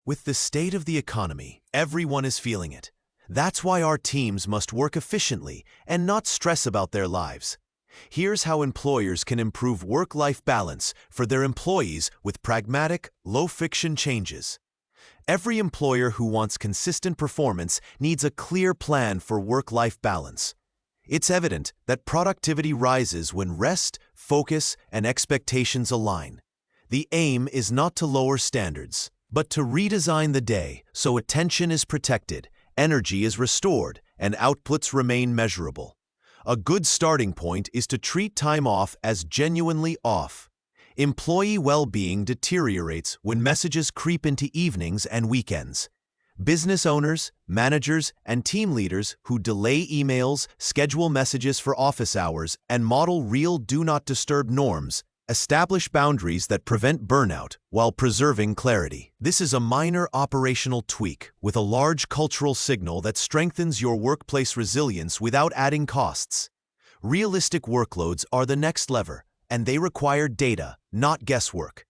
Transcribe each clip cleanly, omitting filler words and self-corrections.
With the state of the economy, everyone is feeling it. That's why our teams must work efficiently and not stress about their lives. Here's how employers can improve work-life balance for their employees with pragmatic, low-friction changes. Every employer who wants consistent performance needs a clear plan for work-life balance. It's evident that productivity rises when rest, focus, and expectations align. The aim is not to lower standards, but to redesign the day so attention is protected, energy is restored, and outputs remain measurable. A good starting point is to treat time off as genuinely off. Employee well-being deteriorates when messages creep into evenings and weekends. Business owners, managers, and team leaders who delay emails, schedule messages for office hours, and model real do-not-disturb norms establish boundaries that prevent burnout while preserving clarity. This is a minor operational tweak with a large cultural signal that strengthens your workplace resilience without adding costs. Realistic workloads are the next lever, and they require data, not guesswork.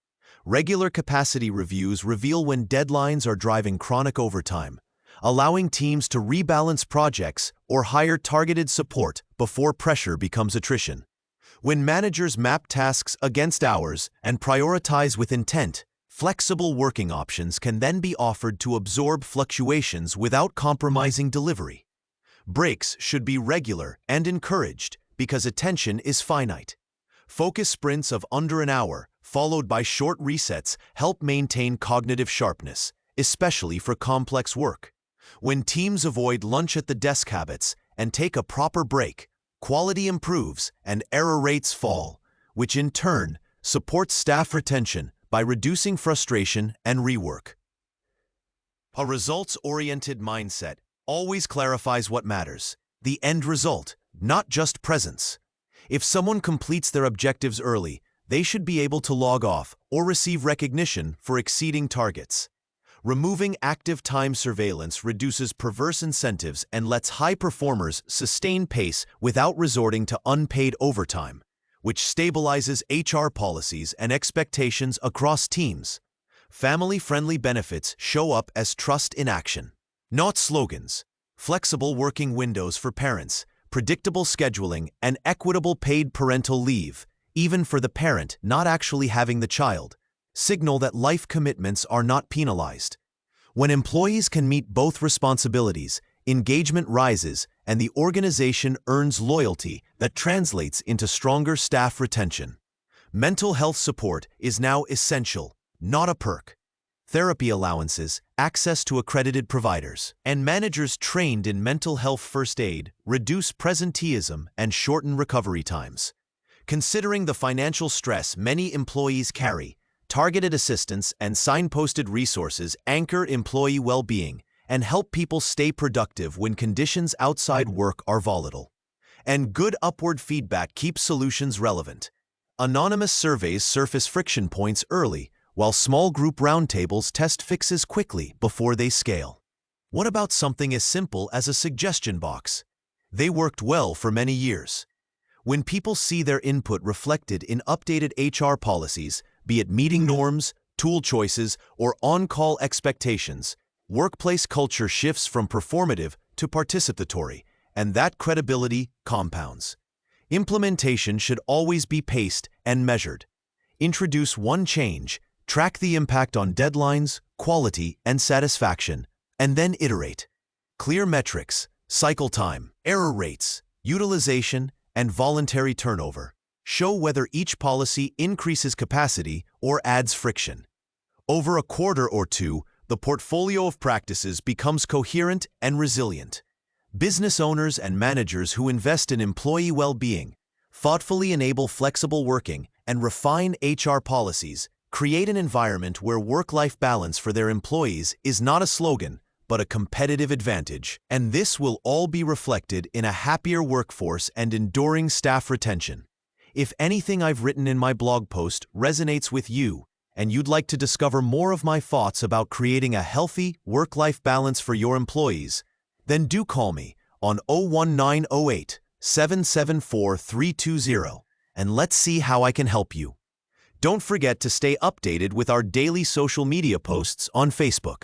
Regular capacity reviews reveal when deadlines are driving chronic overtime, allowing teams to rebalance projects or hire targeted support before pressure becomes attrition. When managers map tasks against hours and prioritize with intent, flexible working options can then be offered to absorb fluctuations without compromising delivery. Breaks should be regular and encouraged because attention is finite. Focus sprints of under an hour, followed by short resets, help maintain cognitive sharpness, especially for complex work. When teams avoid lunch at the desk habits and take a proper break, quality improves and error rates fall, which in turn supports staff retention by reducing frustration and rework. A results-oriented mindset always clarifies what matters, the end result, not just presence. If someone completes their objectives early, they should be able to log off or receive recognition for exceeding targets. Removing active time surveillance reduces perverse incentives and lets high performers sustain pace without resorting to unpaid overtime, which stabilizes HR policies and expectations across teams. Family-friendly benefits show up as trust in action, not slogans. Flexible working windows for parents, predictable scheduling, and equitable paid parental leave, even for the parent not actually having the child, signal that life commitments are not penalized. When employees can meet both responsibilities, engagement rises and the organization earns loyalty that translates into stronger staff retention. Mental health support is now essential, not a perk. Therapy allowances, access to accredited providers, and managers trained in mental health first aid reduce presenteeism and shorten recovery times. Considering the financial stress many employees carry, targeted assistance and signposted resources anchor employee well-being and help people stay productive when conditions outside work are volatile. And good upward feedback keeps solutions relevant. Anonymous surveys surface friction points early, while small group roundtables test fixes quickly before they scale. What about something as simple as a suggestion box? They worked well for many years. When people see their input reflected in updated HR policies, be it meeting norms, tool choices, or on-call expectations, workplace culture shifts from performative to participatory, and that credibility compounds. Implementation should always be paced and measured. Introduce one change, track the impact on deadlines, quality, and satisfaction, and then iterate. Clear metrics, cycle time, error rates, utilization, and voluntary turnover show whether each policy increases capacity or adds friction. Over a quarter or two, the portfolio of practices becomes coherent and resilient. Business owners and managers who invest in employee well-being, thoughtfully enable flexible working, and refine HR policies create an environment where work-life balance for their employees is not a slogan, but a competitive advantage. And this will all be reflected in a happier workforce and enduring staff retention. If anything I've written in my blog post resonates with you, and you'd like to discover more of my thoughts about creating a healthy work-life balance for your employees, then do call me on 01908 774 320, and let's see how I can help you. Don't forget to stay updated with our daily social media posts on Facebook.